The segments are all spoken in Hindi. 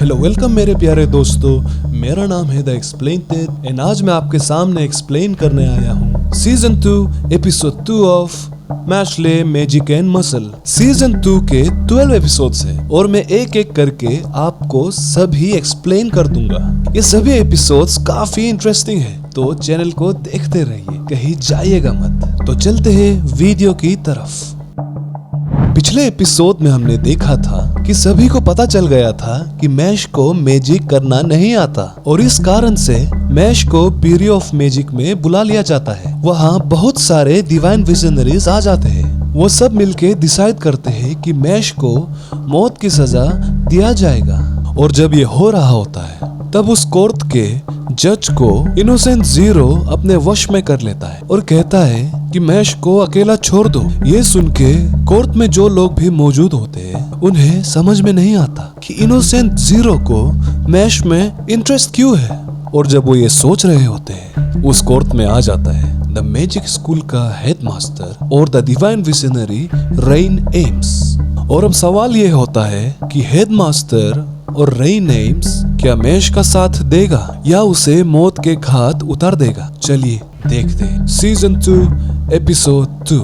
हेलो वेलकम मेरे प्यारे दोस्तों, मेरा नाम है द एक्सप्लेनेड एंड आज मैं आपके सामने एक्सप्लेन करने आया हूँ season 2 episode 2 of Mashle magic and muscle. Season 2 के 12 एपिसोड्स हैं और मैं एक एक करके आपको सभी एक्सप्लेन कर दूंगा। ये सभी एपिसोड्स काफी इंटरेस्टिंग है, तो चैनल को देखते रहिए, कहीं जाइएगा मत। तो चलते हैं वीडियो की तरफ। पिछले एपिसोड में हमने देखा था कि सभी को पता चल गया था कि मैश को मैजिक करना नहीं आता और इस कारण से मैश को ब्यूरो ऑफ मैजिक में बुला लिया जाता है। वहाँ बहुत सारे डिवाइन विजनरीज आ जाते हैं। वो सब मिलके डिसाइड करते हैं कि मैश को मौत की सजा दिया जाएगा। और जब ये हो रहा होता है तब उस कोर्ट के जज को इनोसेंट जीरो अपने वश में कर लेता है और कहता है कि मैश को अकेला छोड़ दो। ये सुन के कोर्ट में जो लोग भी मौजूद होते हैं उन्हें समझ में नहीं आता कि इनोसेंट जीरो को मैश में इंटरेस्ट क्यों है। और जब वो ये सोच रहे होते हैं उस कोर्ट में आ जाता है द मैजिक स्कूल का हेडमास्टर और the divine visionary rain AIIMS. और अब सवाल ये होता है कि हेडमास्टर और रेन एम्स क्या मैश का साथ देगा या उसे मौत के घाट उतार देगा। चलिए देखते हैं सीजन 2 एपिसोड 2।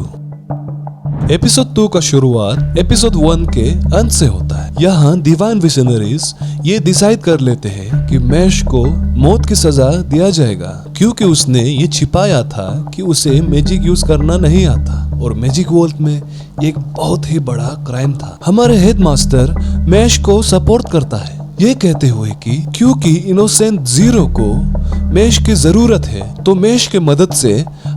एपिसोड 2 का शुरुआत एपिसोड 1 के अंत से होता है। यहाँ डिवाइन विजनरीज ये डिसाइड कर लेते हैं कि मैश को मौत की सजा दिया जाएगा क्योंकि उसने ये छिपाया था कि उसे मैजिक यूज करना नहीं आता और मैजिक वर्ल्ड में ये एक बहुत ही बड़ा क्राइम था। हमारे हेडमास्टर मैश को सपोर्ट करता है ये कहते हुए कि क्योंकि इनोसेंट जीरो को मैश की जरूरत है तो मैश के मदद से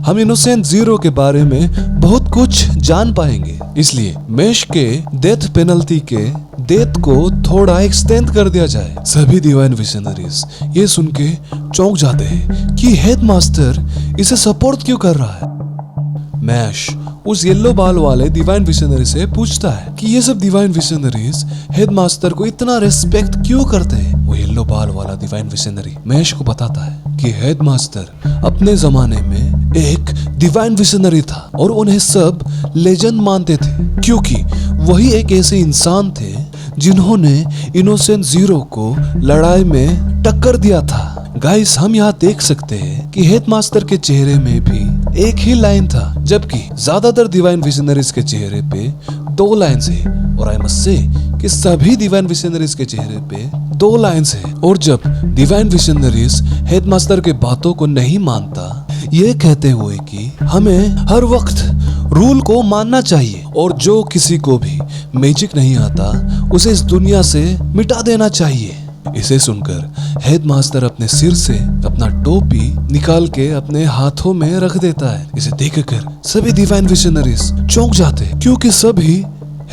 हम इनोसेंट जीरो के बारे में बहुत कुछ जान पाएंगे। इसलिए मैश के डेथ पेनल्टी के डेथ को थोड़ा एक्सटेंड कर दिया जाए। सभी डिवाइन विजनरीज ये सुन के चौंक जाते हैं कि हेडमास्टर इसे सपोर्ट क्यों कर रहा है। मैश उस येलो बाल वाले डिवाइन विजनरी से पूछता है कि ये सब डिवाइन विजनरीज हेडमास्टर को इतना रिस्पेक्ट क्यों करते हैं। वो येलो बाल वाला डिवाइन विजनरी मैश को बताता है कि हेडमास्टर अपने जमाने में एक डिवाइन विजनरी था और उन्हें सब लेजेंड मानते थे क्योंकि वही एक ऐसे इंसान थे जिन्होंने इनोसेंट जीरो को लड़ाई में टक्कर दिया था। गाइस, हम यहाँ देख सकते हैं कि हेडमास्टर के चेहरे में भी एक ही लाइन था जबकि ज्यादातर डिवाइन विजनरीज के चेहरे पे 2 लाइन्स है। और आई मस्ट से कि सभी डिवाइन विजनरीज के चेहरे पे 2 लाइन्स है। और जब डिवाइन विजनरीज हेडमास्टर के बातों को नहीं मानता ये कहते हुए कि हमें हर वक्त रूल को मानना चाहिए और जो किसी को भी मैजिक नहीं आता उसे इस दुनिया से मिटा देना चाहिए। इसे सुनकर हेडमास्टर अपने सिर से अपना टोपी निकाल के अपने हाथों में रख देता है। इसे देखकर सभी डिवाइन विजनरीज चौंक जाते हैं क्योंकि सभी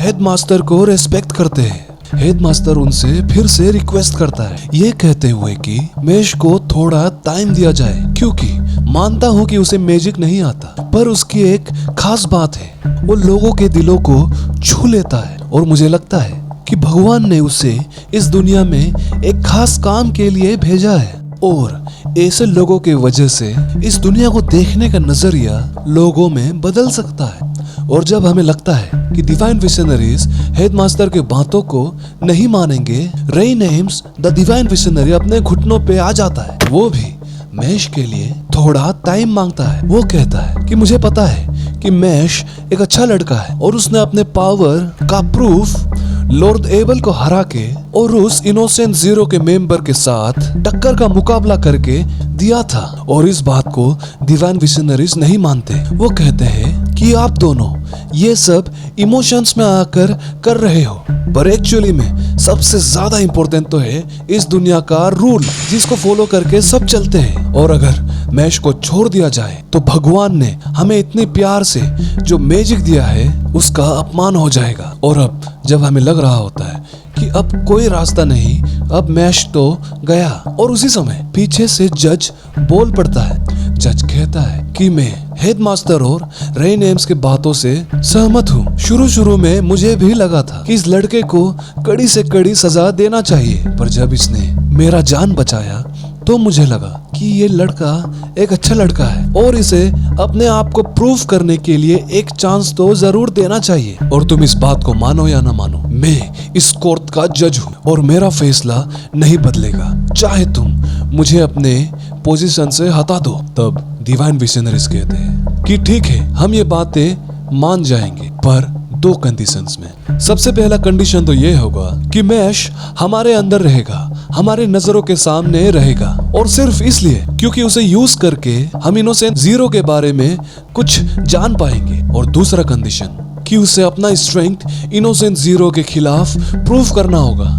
हेडमास्टर को रेस्पेक्ट करते हैं। हेडमास्टर उनसे फिर से रिक्वेस्ट करता है ये कहते हुए कि मैश को थोड़ा टाइम दिया जाए क्योंकि मानता हूँ कि उसे मैजिक नहीं आता पर उसकी एक खास बात है, वो लोगों के दिलों को छू लेता है और मुझे लगता है कि भगवान ने उसे इस दुनिया में एक खास काम के लिए भेजा है और ऐसे लोगों के वजह से इस दुनिया को देखने का नजरिया लोगों में बदल सकता है। और जब हमें लगता है कि डिवाइन विजनरीज हेडमास्टर के बातों को नहीं मानेंगे, rain AIIMS the divine visionary अपने घुटनों पे आ जाता है। वो भी मैश के लिए थोड़ा टाइम मांगता है। वो कहता है कि मुझे पता है कि मैश एक अच्छा लड़का है और उसने अपने पावर का प्रूफ लॉर्ड एबल को हरा के और उस इनोसेंट जीरो के मेंबर के साथ टक्कर का मुकाबला करके दिया था। और इस बात को डिवाइन विजनरीज नहीं मानते। वो कहते हैं कि आप दोनों ये सब इमोशंस में आकर कर रहे हो पर एक्चुअली में सबसे ज्यादा इम्पोर्टेंट तो है इस दुनिया का रूल जिसको फॉलो करके सब चलते हैं। और अगर मैश को छोड़ दिया जाए तो भगवान ने हमें इतने प्यार से जो मैजिक दिया है उसका अपमान हो जाएगा। और अब जब हमें लग रहा होता है कि अब कोई रास्ता नहीं, अब मैश तो गया, और उसी समय पीछे से जज बोल पड़ता है। जज कहता है कि मैं हेडमास्टर और रेन एम्स के बातों से सहमत हूँ। शुरू में मुझे भी लगा था कि इस लड़के को कड़ी से कड़ी सजा देना चाहिए पर जब इसने मेरा जान बचाया तो मुझे लगा कि ये लड़का एक अच्छा लड़का है और इसे अपने आप को प्रूव करने के लिए एक चांस तो जरूर देना चाहिए। और तुम इस बात को मानो या ना मानो, मैं इस कोर्ट का जज हूँ और मेरा फैसला नहीं बदलेगा, चाहे तुम मुझे अपने पोजीशन से हटा दो। तब डिवाइन विजनरीज कहते हैं कि ठीक है, हम ये बातें मान जाएंगे, पर 2 कंडीशंस में। सबसे पहला कंडीशन तो ये होगा कि मैश हमारे अंदर रहेगा, हमारे नजरों के सामने रहेगा, और सिर्फ इसलिए क्योंकि उसे यूज करके हम इनोसेंट जीरो के बारे में कुछ जान पाएंगे। और दूसरा कंडीशन कि उसे अपना स्ट्रेंथ इनोसेंट जीरो के खिलाफ प्रूव करना होगा,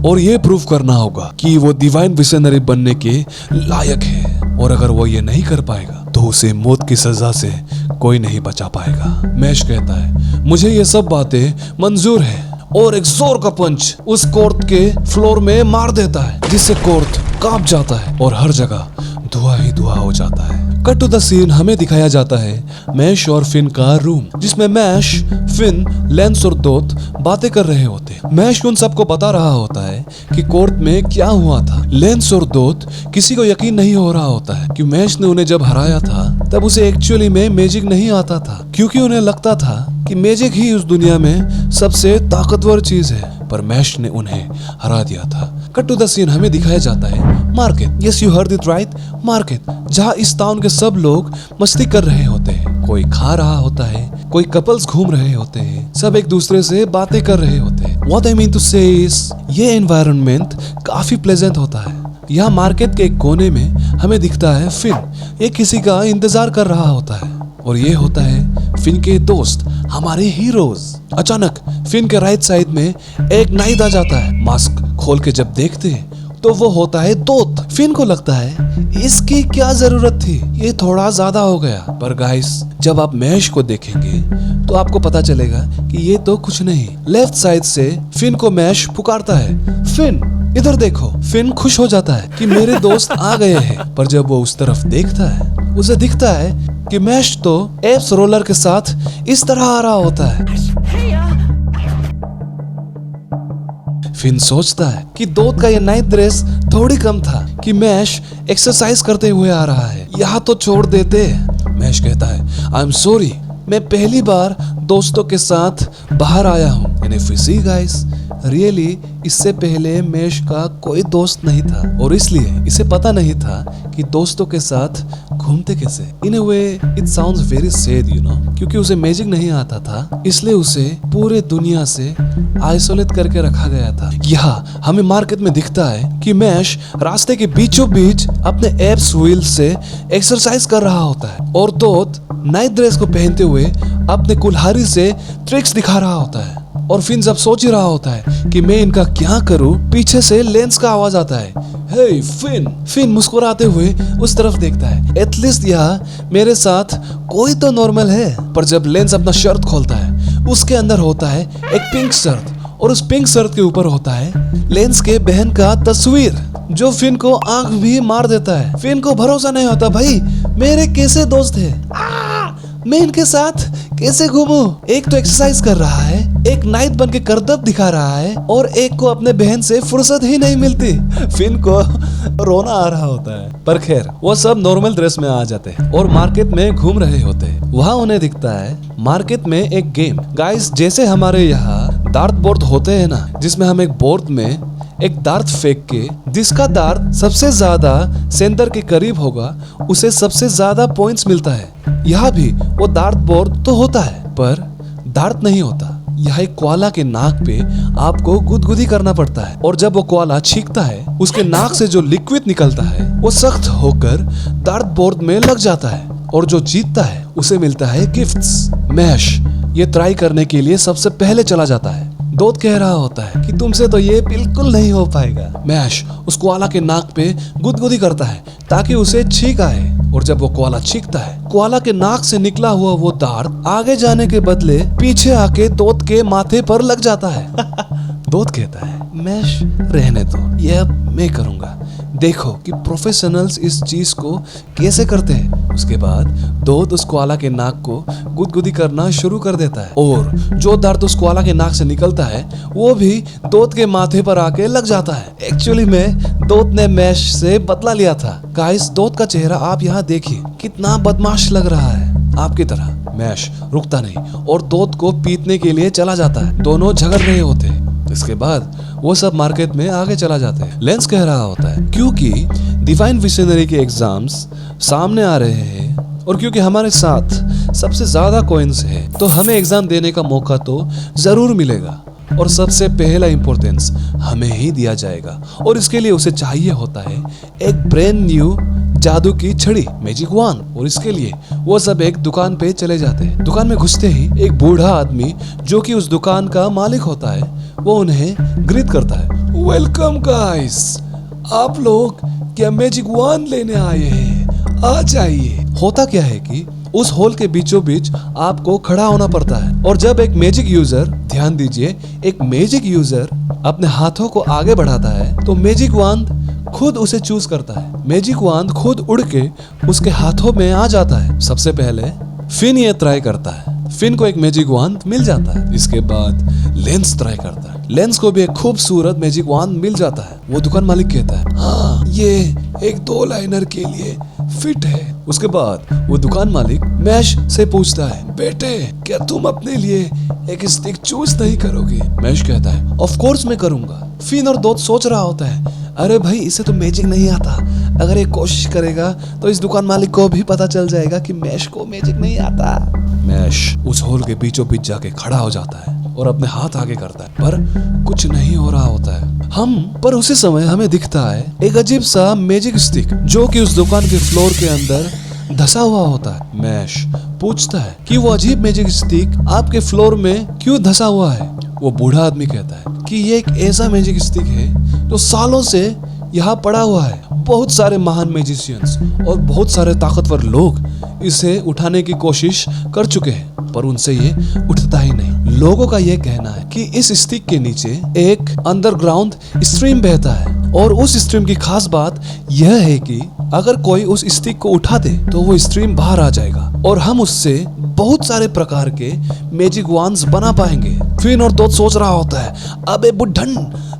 और ये प्रूव करना होगा कि वो डिवाइन विजनरी बनने के लायक है। और अगर वो ये नहीं कर पाएगा तो उसे मौत की सजा से कोई नहीं बचा पाएगा। मैश कहता है मुझे ये सब बातें मंजूर है, और एक जोर का पंच उस कोर्ट के फ्लोर में मार देता है, जिससे कोर्ट कांप जाता है और हर जगह धुआं ही धुआं हो जाता है। कट टू द सीन हमें दिखाया जाता है मैश और फिन का रूम, जिसमें मैश, फिन, लेंस और दोत बातें कर रहे होते हैं। मैश उन सबको बता रहा होता है कि कोर्ट में क्या हुआ था। लेंस और दोत किसी को यकीन नहीं हो रहा होता है कि मैश ने उन्हें जब हराया था तब उसे एक्चुअली में मैजिक नहीं आता था, क्योंकि उन्हें लगता था कि मैजिक ही उस दुनिया में सबसे ताकतवर चीज है, पर मैश ने उन्हें हरा दिया था। कट टू द सीन हमें दिखाया जाता है market. Yes you heard it right, market, जहाँ इस टाउन के सब लोग मस्ती कर रहे होते हैं। कोई खा रहा होता है, कोई कपल्स घूम रहे होते हैं, सब एक दूसरे से बातें कर रहे होते हैं। व्हाट आई मीन टू से इज ये एनवायरनमेंट काफी प्लेजेंट होता है। यहाँ मार्केट के एक कोने में हमें दिखता है फिन, ये किसी का इंतजार कर रहा होता है, और ये होता है फिन के दोस्त, हमारे हीरोज। अचानक फिन के राइट साइड में एक नाइट आ जाता है। मास्क खोल के जब देखते हैं तो वो होता है दोत। फिन को लगता है इसकी क्या जरूरत थी, ये थोड़ा ज्यादा हो गया। पर गाइस, जब आप मैश को देखेंगे तो आपको पता चलेगा कि ये तो कुछ नहीं। लेफ्ट साइड से फिन को मैश पुकारता है, फिन इधर देखो। फिन खुश हो जाता है कि मेरे दोस्त आ गए हैं, पर जब वो उस तरफ देखता है उसे दिखता है कि मैश तो एप्स रोलर के साथ इस तरह आ रहा होता है। फिन सोचता है कि दोत का ये नाइट ड्रेस थोड़ी कम था कि मैश एक्सरसाइज करते हुए आ रहा है, यहाँ तो छोड़ देते। मैश कहता है आई एम सॉरी, मैं पहली बार दोस्तों के साथ बाहर आया हूँ। गाइस, रियली इससे पहले मैश का कोई दोस्त नहीं था, और इसलिए इसे पता नहीं था कि दोस्तों के साथ घूमते कैसे। In a way it sounds very sad you know, क्योंकि उसे मैजिक नहीं आता था, इसलिए उसे पूरे दुनिया से आइसोलेट करके रखा गया था। यहाँ हमें मार्केट में दिखता है कि मैश रास्ते के बीचों बीच अपने एप्स व्हील से एक्सरसाइज कर रहा होता है, और दोत नाइट ड्रेस को पहनते हुए अपने कुल्हाड़ी से ट्रिक्स दिखा रहा होता है। और फिन जब सोच ही रहा होता है कि मैं इनका क्या करूं, पीछे से लेंस का आवाज आता है, हे फिन। फिन मुस्कुराते हुए उस तरफ देखता है, एटलीस्ट यहाँ मेरे साथ कोई तो नॉर्मल है। पर जब लेंस अपना शर्ट खोलता है, उसके अंदर होता है एक पिंक शर्ट, और उस पिंक शर्ट के ऊपर होता है लेंस के बहन का तस्वीर, जो फिन को आंख भी मार देता है। फिन को भरोसा नहीं होता, भाई मेरे कैसे दोस्त है, मैं इनके साथ कैसे घूमूं? एक तो एक्सरसाइज कर रहा है, एक नाइट बन के करतब दिखा रहा है, और एक को अपने बहन से फुर्सत ही नहीं मिलती। फिन को रोना आ रहा होता है, पर खैर वो सब नॉर्मल ड्रेस में आ जाते हैं और मार्केट में घूम रहे होते हैं। वहाँ उन्हें दिखता है मार्केट में एक गेम। गाइस, जैसे हमारे यहाँ डार्ट बोर्ड होते हैं ना, जिसमें हम एक बोर्ड में एक दार्त फेंक के जिसका दार्त सबसे ज्यादा सेंटर के करीब होगा उसे सबसे ज्यादा पॉइंट्स मिलता है। यहाँ भी वो दार्त बोर्ड तो होता है, पर दार्त नहीं होता। यहाँ एक कोआला के नाक पे आपको गुदगुदी करना पड़ता है, और जब वो कोआला छींकता है उसके नाक से जो लिक्विड निकलता है वो सख्त होकर दार्त बोर्ड में लग जाता है, और जो जीतता है उसे मिलता है गिफ्ट्स। मैश ये ट्राई करने के लिए सबसे पहले चला जाता है। दोत कह रहा होता है कि तुमसे तो ये बिल्कुल नहीं हो पाएगा। मैश उस कोआला के नाक पे गुदगुदी करता है ताकि उसे छींक आए, और जब वो कोआला छींकता है, कोआला के नाक से निकला हुआ वो दार्त आगे जाने के बदले पीछे आके दोत के माथे पर लग जाता है। दोत कहता है मैश रहने दो, ये अब मैं करूंगा, देखो कि प्रोफेशनल्स इस चीज को कैसे करते हैं। उसके बाद दोत उस कोआला के नाक को गुदगुदी करना शुरू कर देता है, और जो दर्द उस कोआला के नाक से निकलता है वो भी दोत के माथे पर आके लग जाता है। एक्चुअली में दोत ने मैश से बदला लिया था। गाइस, दोत का चेहरा आप यहाँ देखिए, कितना बदमाश लग रहा है आपकी तरह। मैश रुकता नहीं और दोत को पीटने के लिए चला जाता है। दोनों झगड़ रहे होते हैं, इसके बाद वो सब मार्केट में आगे चला जाते हैं। लेंस कह रहा होता है क्योंकि डिवाइन विजनरी के एग्जाम्स सामने आ रहे हैं और क्योंकि हमारे साथ सबसे ज्यादा कॉइन्स है तो हमें एग्जाम देने का मौका तो जरूर मिलेगा और सबसे पहला इंपॉर्टेंस हमें ही दिया जाएगा और इसके लिए उसे चाहिए होता है एक ब्रांड न्यू जादू की छड़ी, मैजिक वांड। और इसके लिए वो सब एक दुकान पे चले जाते हैं। दुकान में घुसते ही एक बूढ़ा आदमी जो कि उस दुकान का मालिक होता है वो उन्हें ग्रीट करता है। वेलकम गाइस, आप लोग क्या मैजिक वांड लेने आए हैं? आ जाइए। होता क्या है कि उस हॉल के बीचों बीच आपको खड़ा होना पड़ता है और जब एक मैजिक यूजर, ध्यान दीजिए, एक मैजिक यूजर अपने हाथों को आगे बढ़ाता है तो मैजिक वांड खुद उसे चूज करता है। मैजिक वांड खुद उड़ के उसके हाथों में आ जाता है। सबसे पहले फिन ये ट्राई करता है, फिन को एक मैजिक वांड मिल जाता है। इसके बाद लेंस ट्राई करता है, लेंस को भी एक खूबसूरत मैजिक वांड मिल जाता है। वो दुकान मालिक कहता है हाँ, ये एक 2 लाइनर के लिए फिट है। उसके बाद वो दुकान मालिक मैश से पूछता है, बेटे क्या तुम अपने लिए एक स्टिक चूज नहीं करोगे? मैश कहता है ऑफ कोर्स मैं करूंगा। फिन और दोस्त सोच रहा होता है अरे भाई इसे तो मैजिक नहीं आता, अगर ये कोशिश करेगा तो इस दुकान मालिक को भी पता चल जाएगा कि मैश को मैजिक नहीं आता। मैश उस होल के बीचों बीच जाके खड़ा हो जाता है और अपने हाथ आगे करता है पर कुछ नहीं हो रहा होता है। पर उसी समय हमें दिखता है एक अजीब सा मैजिक स्टिक जो कि उस दुकान के फ्लोर के अंदर धसा हुआ होता है। मैश पूछता है कि वो अजीब मैजिक स्टिक आपके फ्लोर में क्यों धसा हुआ है? वो बूढ़ा आदमी कहता है कि ये एक ऐसा मैजिक स्टिक है जो सालों से यहाँ पड़ा हुआ है। बहुत सारे महान मैजिशियंस और बहुत सारे ताकतवर लोग इसे उठाने की कोशिश कर चुके हैं पर उनसे ये उठता ही नहीं। लोगों का ये कहना है कि इस स्टिक के नीचे एक अंडरग्राउंड स्ट्रीम बहता है और उस स्ट्रीम की खास बात यह है कि अगर कोई उस स्टिक को उठा दे तो वो स्ट्रीम बाहर आ जाएगा और हम उससे बहुत सारे प्रकार के मैजिक वांड्स बना पाएंगे। फिन और दोस्त सोच रहा होता है अबे बुड्ढन,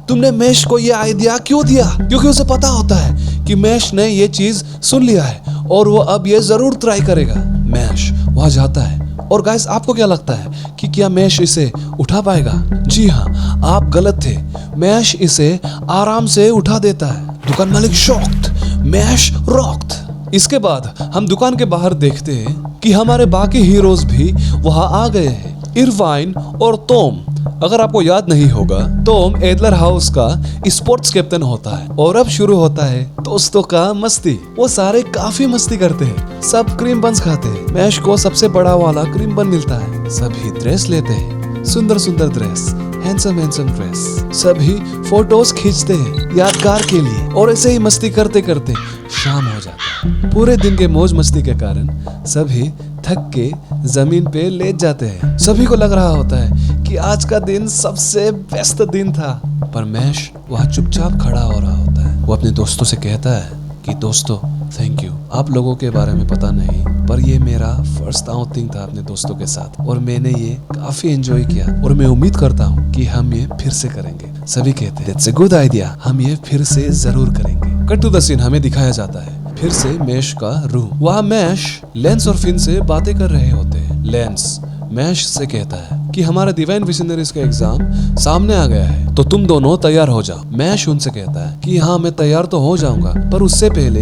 तुमने मैश को ये आइडिया क्यों दिया? क्योंकि उसे पता होता है कि मैश ने ये चीज सुन लिया है और वो अब ये जरूर ट्राई करेगा। मैश वहां जाता है और गाइस आपको क्या लगता है कि क्या मैश इसे उठा पाएगा? जी हाँ, आप गलत थे। मैश इसे आराम से उठा देता है। दुकान मालिक शॉक्ड, मैश रॉक्ड। इसके बाद हम दुकान के बाहर देखते हैं कि हमारे बाकी हीरोज भी वहां आ गए हैं, इरवाइन और टॉम। अगर आपको याद नहीं होगा, टॉम एडलर हाउस का स्पोर्ट्स कैप्टन होता है और अब शुरू होता है दोस्तों का मस्ती। वो सारे काफी मस्ती करते हैं, सब क्रीम बन्स खाते हैं। मैश को सबसे बड़ा वाला क्रीम बन मिलता है। सभी ड्रेस लेते हैं, सुंदर सुंदर ड्रेस, हैंडसम हैंडसम ड्रेस। सभी फोटोज खींचते हैं यादगार के लिए और ऐसे ही मस्ती करते करते शाम हो जाता है। पूरे दिन के मौज मस्ती के कारण सभी थक के जमीन पे लेट जाते हैं। सभी को लग रहा होता है कि आज का दिन सबसे बेस्ट दिन था, पर मैश वहाँ चुपचाप खड़ा हो रहा होता है। वो अपने दोस्तों से कहता है कि दोस्तों थैंक यू, आप लोगों के बारे में पता नहीं पर ये मेरा फर्स्ट आउटिंग था अपने दोस्तों के साथ और मैंने ये काफी एंजॉय किया और मैं उम्मीद करता हूँ कि हम ये फिर से करेंगे। सभी कहते हैं दैट्स अ गुड आइडिया, हम ये फिर से जरूर करेंगे। कट टू द सीन हमें दिखाया जाता है फिर से मैश का रूम। वहाँ मैश लेंस और फिन से बातें कर रहे होते हैं। लेंस मैश से कहता है कि हमारा डिवाइन विजनरीज का एग्जाम सामने आ गया है तो तुम दोनों तैयार हो जाओ। मैश उनसे कहता है कि हाँ मैं तैयार तो हो जाऊंगा पर उससे पहले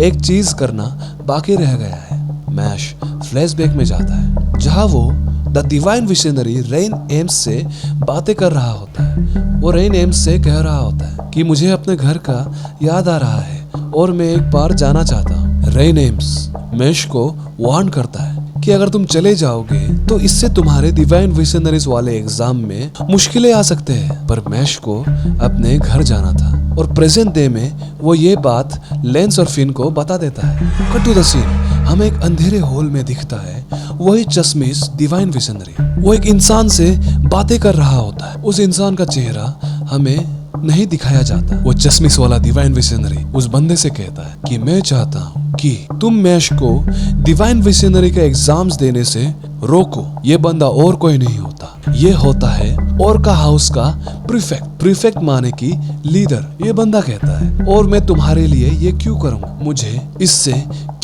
एक चीज करना बाकी रह गया है। मैश फ्लैशबैक में जाता है जहाँ वो the divine visionary rain AIIMS से बातें कर रहा होता है। वो रेन एम्स से कह रहा होता है कि मुझे अपने घर का याद आ रहा है और मैं एक बार जाना चाहता हूँ। रेन एम्स मैश को वार्न करता है कि अगर तुम चले जाओगे तो इससे तुम्हारे डिवाइन विजनरीज वाले एग्जाम में मुश्किलें आ सकते हैं। पर मैश को अपने घर जाना था और प्रेजेंट डे में वो ये बात लेंस और फिन को बता देता है। कट टू द सीन हमें एक अंधेरे हॉल में दिखता है वही चश्मिश डिवाइन विजनरी। वो एक इंसान से बातें कर रहा होता है। उस इंसान का चेहरा हमें नहीं दिखाया जाता। वो चश्मिश वाला डिवाइन विजनरी उस बंदे से कहता है कि मैं चाहता हूँ कि तुम मैश को डिवाइन विजनरी का एग्जाम्स देने से रोको। ये बंदा और कोई नहीं होता, ये होता है ओरका हाउस का प्रीफेक्ट। प्रीफेक्ट माने की लीडर। ये बंदा कहता है और मैं तुम्हारे लिए ये क्यों करूँ, मुझे इससे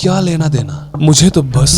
क्या लेना देना, मुझे तो बस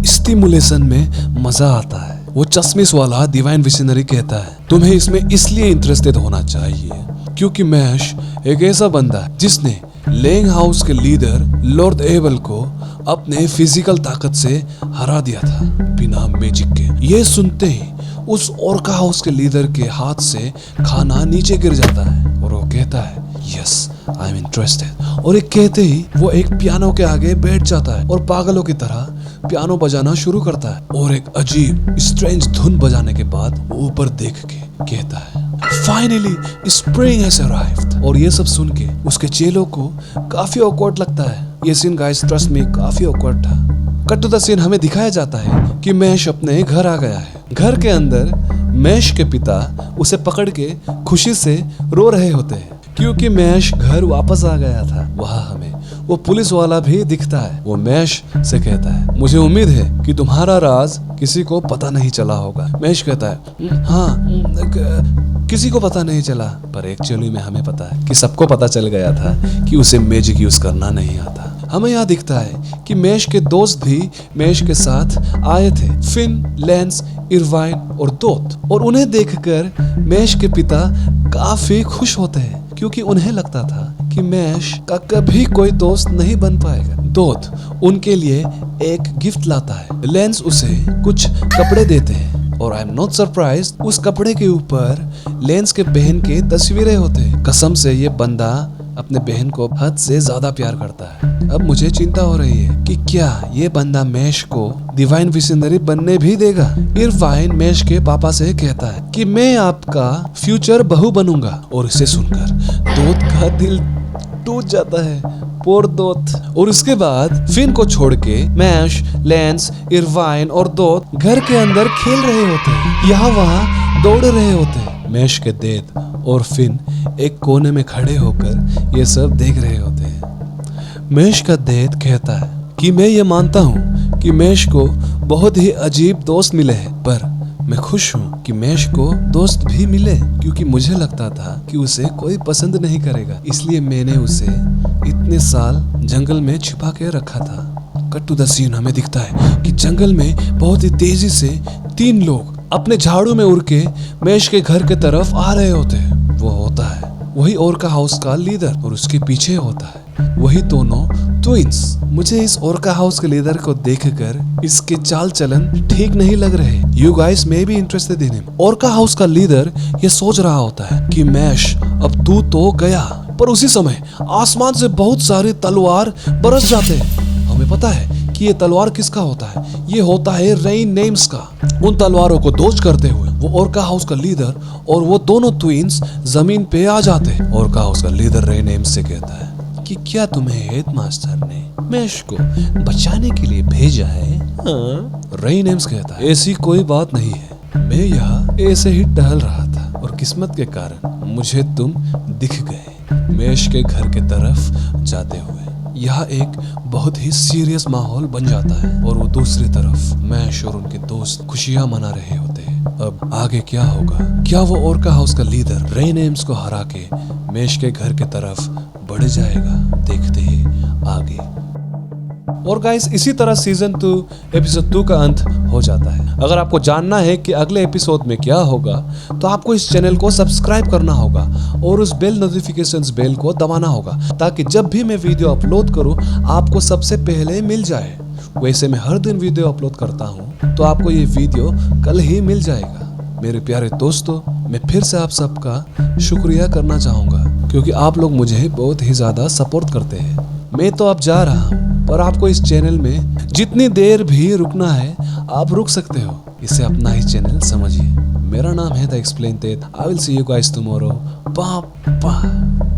स्टिमुलेशन में मजा आता है। वो चश्मिश वाला डिवाइन विजनरी कहता है तुम्हें इसमें इसलिए इंटरेस्टेड होना चाहिए क्योंकि मैश एक ऐसा बंदा है जिसने लेंग हाउस के लीडर लॉर्ड एबल को अपने फिजिकल ताकत से हरा दिया था बिना मैजिक के। ये सुनते ही उस ओरका हाउस के लीडर के हाथ से खाना नीचे गिर जाता है और वो कहता है यस आई एम इंटरेस्टेड। और एक कहते ही वो एक पियानो के आगे बैठ जाता है और पागलों की तरह पियानो बजाना शुरू करता है और एक अजीब स्ट्रेंज धुन बजाने के बाद वो ऊपर देख के कहता है फाइनली स्प्रिंग हैज अराइव्ड। और ये सब सुन के उसके चेलों को काफी ऑकवर्ड लगता है। ये सीन गाइस ट्रस्ट में काफी ऑकवर्ड था। कट टू द सीन हमें दिखाया जाता है कि मैश अपने घर आ गया है। घर के अंदर मैश के पिता उसे पकड़ के खुशी से रो रहे होते हैं क्योंकि मैश घर वापस आ गया था। वहाँ हमें वो पुलिस वाला भी दिखता है। वो मैश से कहता है मुझे उम्मीद है कि तुम्हारा राज किसी को पता नहीं चला होगा। मैश कहता है हाँ किसी को पता नहीं चला, पर एक्चुअली में हमें पता है कि सबको पता चल गया था कि उसे मैजिक यूज करना नहीं आता। हमें यहाँ दिखता है कि मैश के दोस्त भी मैश के साथ आए थे, फिन, लेंस, इरवाइन और दोत। और उन्हें देखकर मैश के पिता काफी खुश होते हैं क्योंकि उन्हें लगता था कि मैश का कभी कोई दोस्त नहीं बन पाएगा। दोत उनके लिए एक गिफ्ट लाता है। लेंस उसे कुछ कपड़े देते हैं और आई एम नॉट सरप्राइज उस कपड़े के ऊपर लेंस के बहन के तस्वीरें होते हैं। कसम से ये बंदा अपने बहन को हद से ज्यादा प्यार करता है। अब मुझे चिंता हो रही है कि क्या ये बंदा मैश को डिवाइन विजनरी बनने भी देगा। इरवाइन मैश के पापा से कहता है कि मैं आपका फ्यूचर बहू बनूंगा और इसे सुनकर दोत का दिल टूट जाता है। पोर दोत। और उसके बाद फिन को छोड़ के मैश, लेंस, इरवाइन और दोत घर के अंदर खेल रहे होते हैं, यहाँ वहाँ दौड़ रहे होते हैं। मैश के देद और फिन एक कोने में खड़े होकर ये सब देख रहे होते हैं। मैश का देद कहता है कि मैं ये मानता हूँ कि मैश को बहुत ही अजीब दोस्त मिले हैं, पर मैं खुश हूँ कि मैश को दोस्त भी मिले क्योंकि मुझे लगता था कि उसे कोई पसंद नहीं करेगा, इसलिए मैंने उसे इतने साल जंगल में छिपा के रखा था। कट टू द सीन हमें दिखता है कि जंगल में बहुत ही तेजी से 3 लोग अपने झाड़ू में उड़ के मैश के घर के तरफ आ रहे होते हैं। वो होता है वही ओरका हाउस का लीडर और उसके पीछे होता है वही दोनों ट्विंस। मुझे इस ओरका हाउस के लीडर को देखकर इसके चाल चलन ठीक नहीं लग रहे। You guys may be interested in him. ओरका house का लीडर ये सोच रहा होता है कि मैश अब तू तो गया, पर उसी समय आसमान से बहुत सारे तलवार बरस जाते हैं। हमें पता है कि ये तलवार किसका होता है, ये होता है रेन नेम्स का। उन तलवारों को डॉज करते हुए वो ओरका हाउस का लीडर और वो दोनों ट्विंस जमीन पे आ जाते हैं। ओरका हाउस का लीडर रेन नेम्स से कहता है कि क्या तुम्हें हेडमास्टर ने मैश को बचाने के लिए भेजा है? हाँ। रेन नेम्स कहता है ऐसी कोई बात नहीं है, मैं यहाँ ऐसे ही टहल रहा था और किस्मत के कारण मुझे तुम दिख गए मैश के घर के तरफ जाते हुए। यहाँ एक बहुत ही सीरियस माहौल बन जाता है और वो दूसरी तरफ मैश और उनके दोस्त खुशियां मना रहे होते हैं। अब आगे क्या होगा? क्या वो ओरका हाउस का लीडर रेन नेम्स को हरा के मैश के घर के तरफ बढ़ जाएगा? देखते ही आगे। और गाइस इसी तरह सीजन 2 एपिसोड 2 का अंत हो जाता है। अगर आपको जानना है कि अगले एपिसोड में क्या होगा तो आपको इस चैनल को सब्सक्राइब करना होगा और उस बेल नोटिफिकेशंस बेल को दबाना होगा ताकि जब भी मैं वीडियो अपलोड करूं आपको सबसे पहले मिल जाए। वैसे मैं हर दिन वीडियो अपलोड करता हूं तो आपको ये वीडियो कल ही मिल जाएगा। मेरे प्यारे दोस्तों, मैं फिर से आप सबका शुक्रिया करना चाहूँगा क्योंकि आप लोग मुझे बहुत ही ज़्यादा सपोर्ट करते हैं। मैं तो अब जा रहा हूँ पर आपको इस चैनल में जितनी देर भी रुकना है आप रुक सकते हो। इसे अपना ही चैनल समझिए। मेरा नाम है the explained. I will see you guys tomorrow. Bye bye.